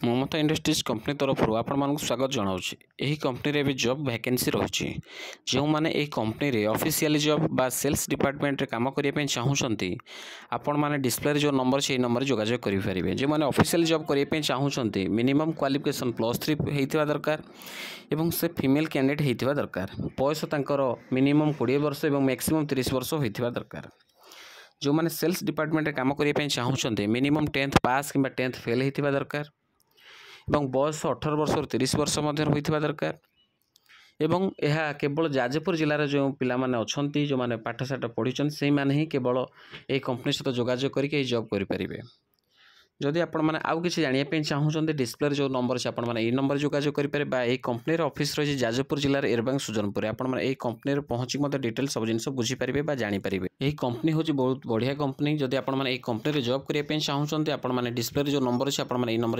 ममता industries company तरफ आपण स्वागत जनाऊँगी। यही कंपनी रे भी जॉब वैकेंसी रही जो मैंने यही कंपनी रे ऑफिशियल जॉब बा सेल्स डिपार्टमेंट रे काम करने चाहूँगी आपण मैंने डिस्प्ले जो नंबर से नंबर जोगाजोग करेंगे। जो मैंने ऑफिशियल जॉब करने चाहूँगी मिनिमम क्वालिफिकेशन +3 होता दरकार एवं से फीमेल कैंडिडेट होता दरकार। बयस तांकर मिनिमम 20 वर्ष और मैक्सिमम 30 वर्ष होता दरकार। जो मैंने सेल्स डिपार्टमेंट रे काम करने चाहूँगी मिनिमम 10th पास कि 10th फेल होता दरकार एवं बयस 18 वर्ष और 30 वर्ष होता दरकार। एवं यह केवल जाजपुर जिलार जो पिला माने अछंती जो माने पाठशाठ पढ़ी से माने ही केवल ये कंपनी सहित जोगाजोग करके जॉब करेंगे। जदि आपण मैंने आउ कि जानापी चाहूँगी डिस्प्ले जो नंबर से आपने नंबर जोगाजोग करेंगे। यही कंपनी ऑफिस रही जाजपुर जिलार एरबांग सुजनपुर आपने कंपनी पहुँची डिटेल सब जिन बुझीपारे जानीपारे। यही कंपनी हूँ बहुत बढ़िया कंपनी। जदि आपने कंपनी जॉब करने चाहूँगी आपने डिस्प्ले जो नंबर से आपने नंबर